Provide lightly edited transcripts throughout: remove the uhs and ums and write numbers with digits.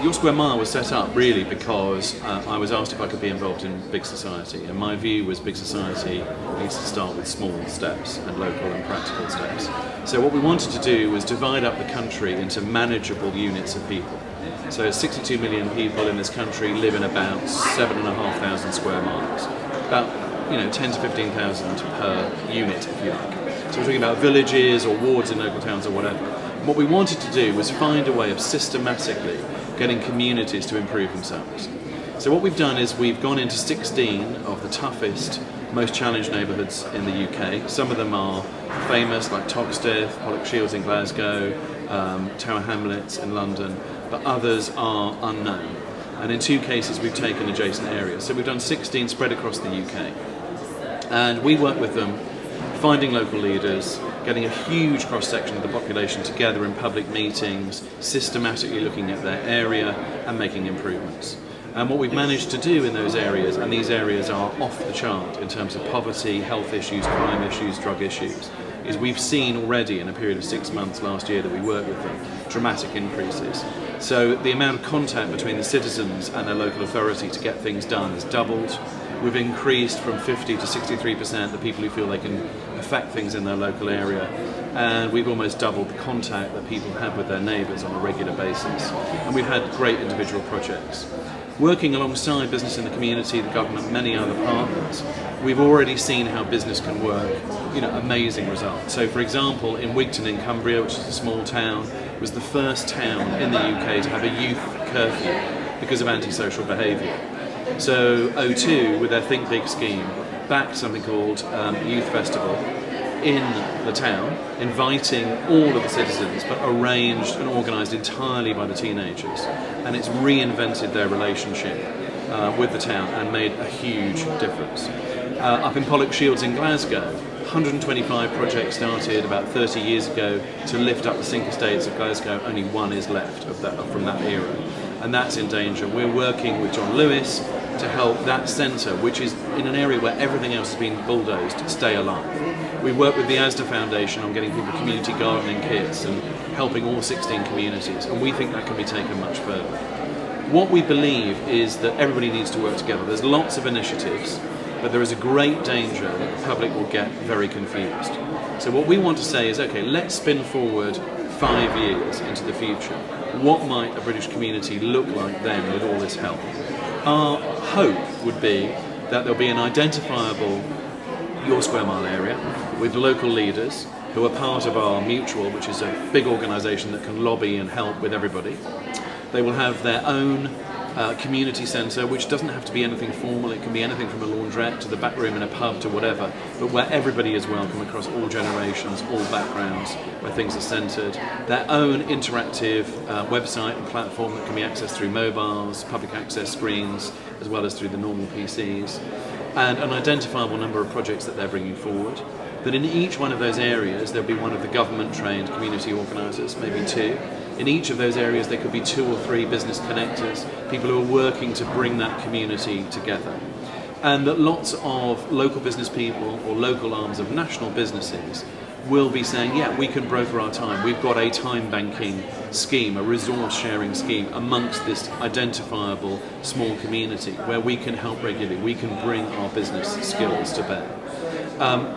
Your Square Mile was set up really because I was asked if I could be involved in big society, and my view was big society needs to start with small steps and local and practical steps. So what we wanted to do was divide up the country into manageable units of people. So 62 million people in this country live in about 7,500 square miles, about 10 to 15,000 per unit if you like. So we're talking about villages or wards in local towns or whatever. What we wanted to do was find a way of systematically getting communities to improve themselves. So what we've done is we've gone into 16 of the toughest, most challenged neighbourhoods in the UK. Some of them are famous, like Toxteth, Pollokshields in Glasgow, Tower Hamlets in London, but others are unknown. And in 2 cases we've taken adjacent areas. So we've done 16 spread across the UK. And we work with them, finding local leaders, getting a huge cross-section of the population together in public meetings, systematically looking at their area and making improvements. And what we've managed to do in those areas, and these areas are off the chart in terms of poverty, health issues, crime issues, drug issues, is we've seen already in a period of 6 months last year that we worked with them, dramatic increases. So the amount of contact between the citizens and their local authority to get things done has doubled. We've increased from 50 to 63% the people who feel they can affect things in their local area, and we've almost doubled the contact that people have with their neighbours on a regular basis. And we've had great individual projects. Working alongside business in the community, the government, many other partners, we've already seen how business can work, amazing results. So for example, in Wigton in Cumbria, which is a small town, was the first town in the UK to have a youth curfew because of antisocial behaviour. So O2, with their Think Big scheme, backed something called Youth Festival in the town, inviting all of the citizens, but arranged and organised entirely by the teenagers. And it's reinvented their relationship with the town and made a huge difference. Up in Pollokshields in Glasgow, 125 projects started about 30 years ago to lift up the sink estates of Glasgow. Only one is left from that era, and that's in danger. We're working with John Lewis to help that centre, which is in an area where everything else has been bulldozed, stay alive. We work with the Asda Foundation on getting people community gardening kits and helping all 16 communities, and we think that can be taken much further. What we believe is that everybody needs to work together. There's lots of initiatives, but there is a great danger that the public will get very confused. So what we want to say is, okay, let's spin forward 5 years into the future. What might a British community look like then with all this help? Our hope would be that there'll be an identifiable Your Square Mile area with local leaders who are part of our Mutual, which is a big organisation that can lobby and help with everybody. They will have their own community centre, which doesn't have to be anything formal. It can be anything from a laundrette to the back room in a pub to whatever, but where everybody is welcome across all generations, all backgrounds, where things are centred. Their own interactive website and platform that can be accessed through mobiles, public access screens, as well as through the normal PCs, and an identifiable number of projects that they're bringing forward. That in each one of those areas there'll be one of the government-trained community organisers, maybe 2. In each of those areas there could be 2 or 3 business connectors, people who are working to bring that community together. And that lots of local business people or local arms of national businesses will be saying, yeah, we can broker our time. We've got a time banking scheme, a resource sharing scheme amongst this identifiable small community where we can help regularly, we can bring our business skills to bear.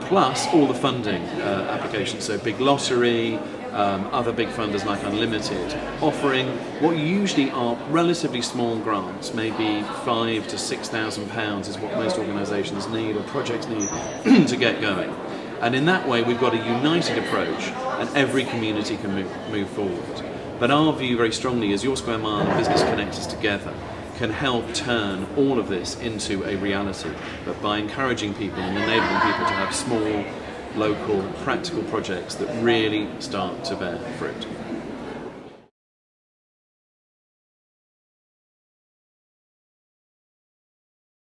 Plus all the funding applications, so big lottery, other big funders like Unlimited, offering what usually are relatively small grants, maybe £5,000 to £6,000 is what most organisations need or projects need to get going. And in that way we've got a united approach and every community can move forward. But our view very strongly is Your Square Mile and Business Connectors together can help turn all of this into a reality, but by encouraging people and enabling people to have small, local, practical projects that really start to bear fruit.